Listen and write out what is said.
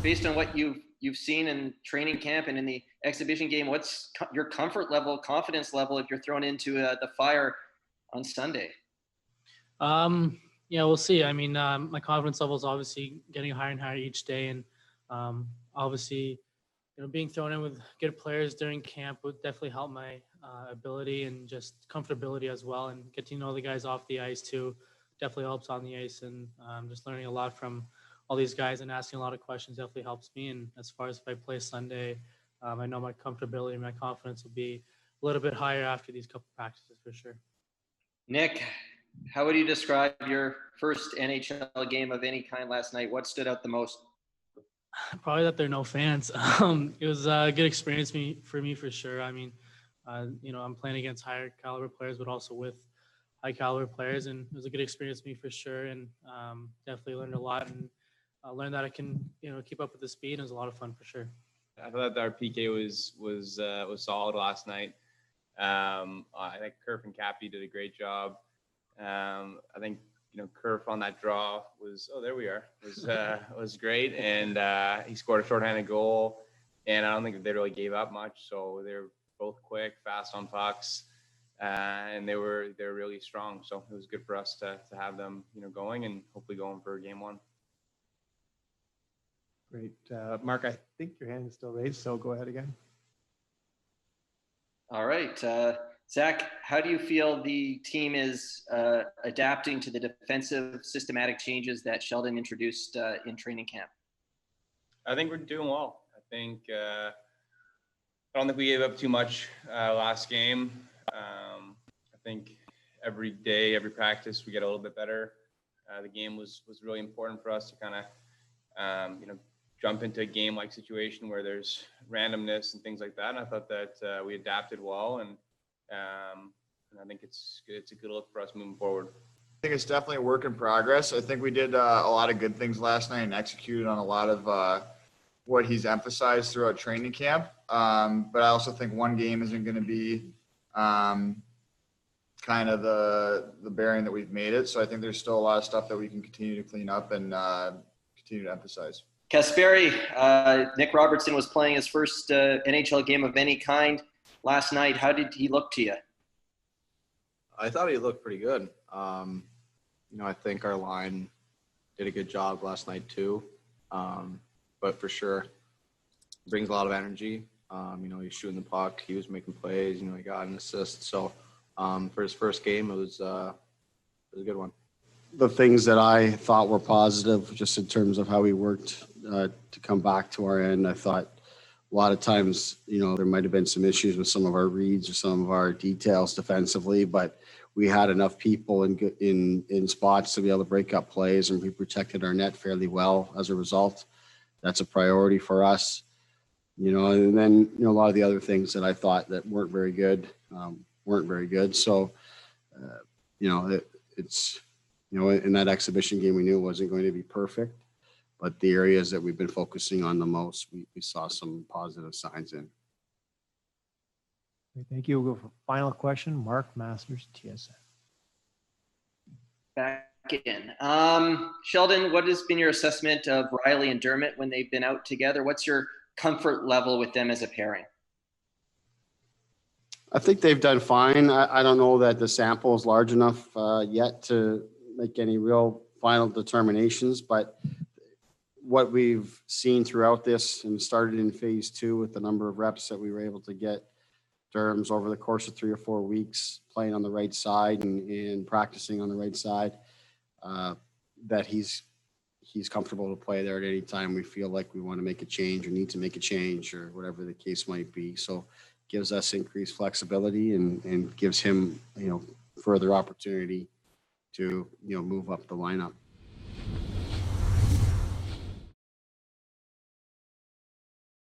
based on what you've seen in training camp and in the exhibition game, what's your comfort level, confidence level if you're thrown into the fire on Sunday? Yeah, we'll see. I mean, my confidence level is obviously getting higher and higher each day, and obviously, being thrown in with good players during camp would definitely help my ability and just comfortability as well. And getting to know the guys off the ice too definitely helps on the ice. And just learning a lot from all these guys and asking a lot of questions definitely helps me. And as far as if I play Sunday, I know my comfortability and my confidence will be a little bit higher after these couple practices for sure. Nick, how would you describe your first NHL game of any kind last night? What stood out the most? Probably that there are no fans. It was a good experience for me for sure. I mean, I'm playing against higher caliber players, but also with high caliber players, and it was a good experience for me for sure. And definitely learned a lot, and learned that I can keep up with the speed. It was a lot of fun for sure. I thought that our PK was solid last night. I think Keefe and Kappy did a great job. I think Keefe on that draw was was great, and he scored a shorthanded goal, and I don't think they really gave up much. So they're both quick, fast on pucks, and they're really strong. So it was good for us to have them going, and hopefully going for game one. Great, Mark. I think your hand is still raised, so go ahead again. All right. Zach, how do you feel the team is adapting to the defensive systematic changes that Sheldon introduced in training camp? I think we're doing well. I don't think we gave up too much last game. I think every day, every practice, we get a little bit better. The game was really important for us to kind of, jump into a game-like situation where there's randomness and things like that. And I thought that we adapted well, and I think it's a good look for us moving forward. I think it's definitely a work in progress. I think we did a lot of good things last night and executed on a lot of what he's emphasized throughout training camp. But I also think one game isn't going to be kind of the bearing that we've made it. So I think there's still a lot of stuff that we can continue to clean up and continue to emphasize. Kasperi, Nick Robertson was playing his first NHL game of any kind last night. How did he look to you? I thought he looked pretty good. I think our line did a good job last night too. But for sure, brings a lot of energy. He's shooting the puck. He was making plays. He got an assist. So for his first game, it was a good one. The things that I thought were positive, just in terms of how he worked to come back to our end, I thought a lot of times, there might have been some issues with some of our reads or some of our details defensively, but we had enough people in spots to be able to break up plays, and we protected our net fairly well as a result. That's a priority for us, and then, a lot of the other things that I thought that weren't very good. So, it's, in that exhibition game, we knew it wasn't going to be perfect, but the areas that we've been focusing on the most, we saw some positive signs in. Thank you. We'll go for final question. Mark Masters, TSN. Back in. Sheldon, what has been your assessment of Riley and Dermott when they've been out together? What's your comfort level with them as a pairing? I think they've done fine. I don't know that the sample is large enough yet to make any real final determinations, but what we've seen throughout this, and started in phase 2 with the number of reps that we were able to get Derms over the course of 3 or 4 weeks, playing on the right side and practicing on the right side, that he's comfortable to play there at any time we feel like we want to make a change or need to make a change or whatever the case might be. So gives us increased flexibility and gives him, further opportunity to, move up the lineup.